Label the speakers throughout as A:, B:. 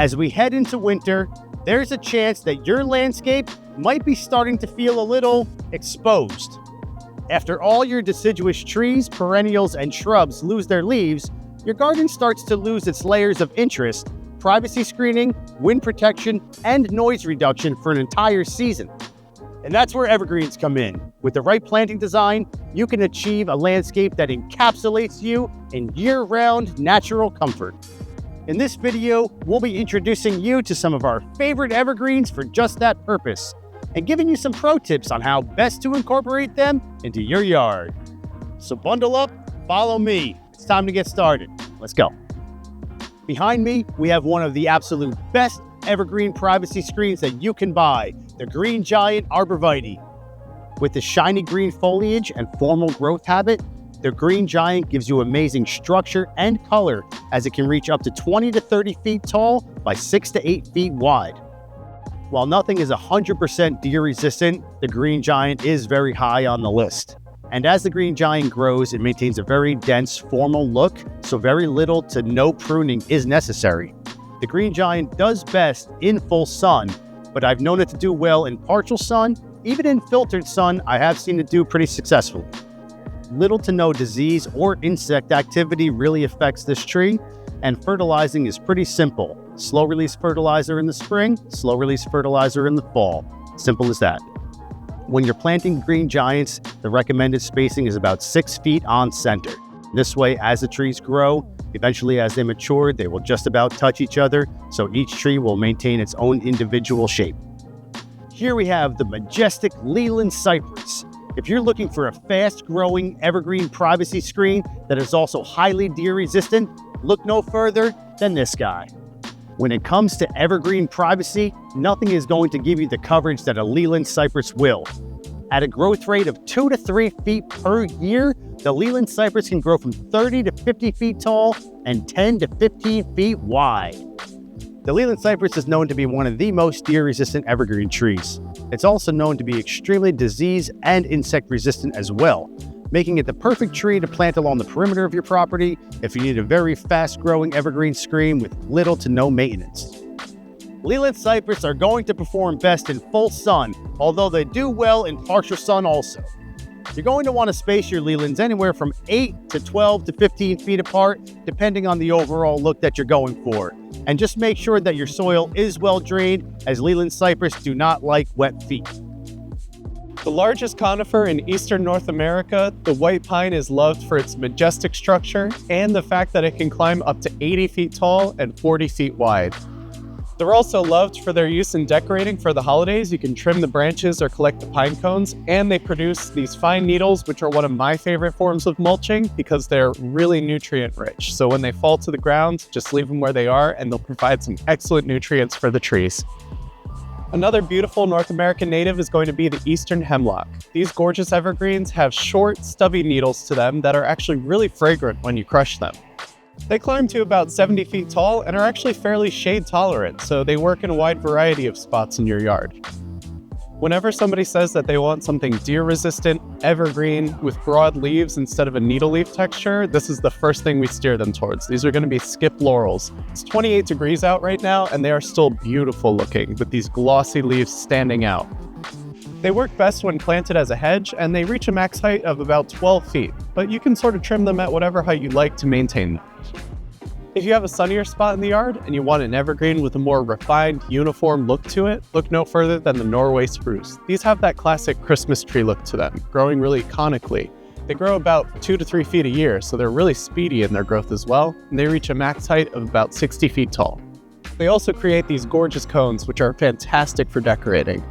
A: As we head into winter, there's a chance that your landscape might be starting to feel a little exposed. After all your deciduous trees, perennials, and shrubs lose their leaves, your garden starts to lose its layers of interest, privacy screening, wind protection, and noise reduction for an entire season. And that's where evergreens come in. With the right planting design, you can achieve a landscape that encapsulates you in year-round natural comfort. In this video, we'll be introducing you to some of our favorite evergreens for just that purpose, and giving you some pro tips on how best to incorporate them into your yard. So bundle up, follow me. It's time to get started. Let's go. Behind me, we have one of the absolute best evergreen privacy screens that you can buy, the Green Giant Arborvitae. With the shiny green foliage and formal growth habit, the Green Giant gives you amazing structure and color, as it can reach up to 20 to 30 feet tall by 6 to 8 feet wide. While nothing is 100% deer resistant, the Green Giant is very high on the list. And as the Green Giant grows, it maintains a very dense, formal look, so very little to no pruning is necessary. The Green Giant does best in full sun, but I've known it to do well in partial sun. Even in filtered sun, I have seen it do pretty successfully. Little to no disease or insect activity really affects this tree, and fertilizing is pretty simple. Slow release fertilizer in the spring, slow release fertilizer in the fall. Simple as that. When you're planting Green Giants, the recommended spacing is about 6 feet on center. This way, as the trees grow, eventually as they mature, they will just about touch each other, so each tree will maintain its own individual shape. Here we have the majestic Leyland Cypress. If you're looking for a fast-growing evergreen privacy screen that is also highly deer-resistant, look no further than this guy. When it comes to evergreen privacy, nothing is going to give you the coverage that a Leyland Cypress will. At a growth rate of 2 to 3 feet per year, the Leyland Cypress can grow from 30 to 50 feet tall and 10 to 15 feet wide. The Leyland Cypress is known to be one of the most deer-resistant evergreen trees. It's also known to be extremely disease and insect resistant as well, making it the perfect tree to plant along the perimeter of your property if you need a very fast-growing evergreen screen with little to no maintenance. Leyland Cypress are going to perform best in full sun, although they do well in partial sun also. You're going to want to space your Leylands anywhere from 8 to 12 to 15 feet apart, depending on the overall look that you're going for. And just make sure that your soil is well drained, as Leyland Cypress do not like wet feet.
B: The largest conifer in eastern North America, the white pine is loved for its majestic structure and the fact that it can climb up to 80 feet tall and 40 feet wide. They're also loved for their use in decorating for the holidays. You can trim the branches or collect the pine cones, and they produce these fine needles, which are one of my favorite forms of mulching because they're really nutrient rich. So when they fall to the ground, just leave them where they are and they'll provide some excellent nutrients for the trees. Another beautiful North American native is going to be the eastern hemlock. These gorgeous evergreens have short, stubby needles to them that are actually really fragrant when you crush them. They climb to about 70 feet tall and are actually fairly shade tolerant, so they work in a wide variety of spots in your yard. Whenever somebody says that they want something deer resistant, evergreen, with broad leaves instead of a needle leaf texture, this is the first thing we steer them towards. These are going to be skip laurels. It's 28 degrees out right now and they are still beautiful looking with these glossy leaves standing out. They work best when planted as a hedge, and they reach a max height of about 12 feet, but you can sort of trim them at whatever height you like to maintain them. If you have a sunnier spot in the yard and you want an evergreen with a more refined, uniform look to it, look no further than the Norway Spruce. These have that classic Christmas tree look to them, growing really conically. They grow about 2 to 3 feet a year, so they're really speedy in their growth as well, and they reach a max height of about 60 feet tall. They also create these gorgeous cones, which are fantastic for decorating.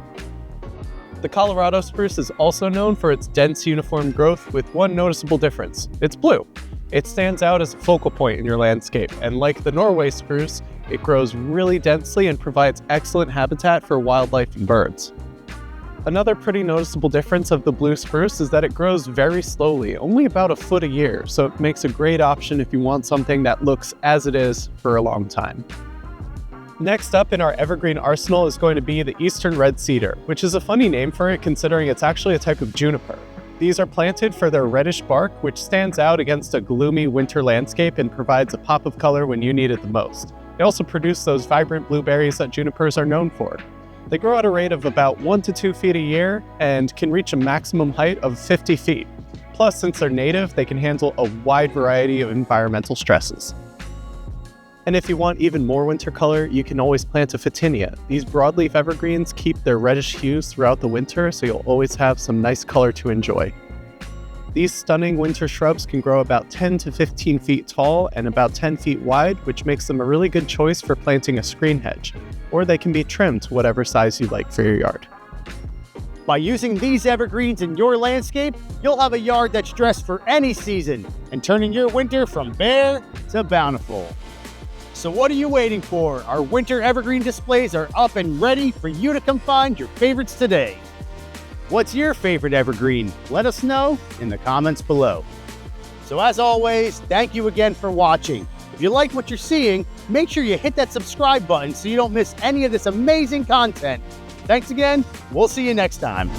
B: The Colorado spruce is also known for its dense, uniform growth with one noticeable difference. It's blue. It stands out as a focal point in your landscape, and like the Norway spruce, it grows really densely and provides excellent habitat for wildlife and birds. Another pretty noticeable difference of the blue spruce is that it grows very slowly, only about a foot a year, so it makes a great option if you want something that looks as it is for a long time. Next up in our evergreen arsenal is going to be the eastern red cedar, which is a funny name for it considering it's actually a type of juniper. These are planted for their reddish bark, which stands out against a gloomy winter landscape and provides a pop of color when you need it the most. They also produce those vibrant blueberries that junipers are known for. They grow at a rate of about 1 to 2 feet a year and can reach a maximum height of 50 feet. Plus, since they're native, they can handle a wide variety of environmental stresses. And if you want even more winter color, you can always plant a Photinia. These broadleaf evergreens keep their reddish hues throughout the winter, so you'll always have some nice color to enjoy. These stunning winter shrubs can grow about 10 to 15 feet tall and about 10 feet wide, which makes them a really good choice for planting a screen hedge, or they can be trimmed to whatever size you like for your yard.
A: By using these evergreens in your landscape, you'll have a yard that's dressed for any season and turning your winter from bare to bountiful. So what are you waiting for? Our winter evergreen displays are up and ready for you to come find your favorites today. What's your favorite evergreen? Let us know in the comments below. So as always, thank you again for watching. If you like what you're seeing, make sure you hit that subscribe button so you don't miss any of this amazing content. Thanks again. We'll see you next time.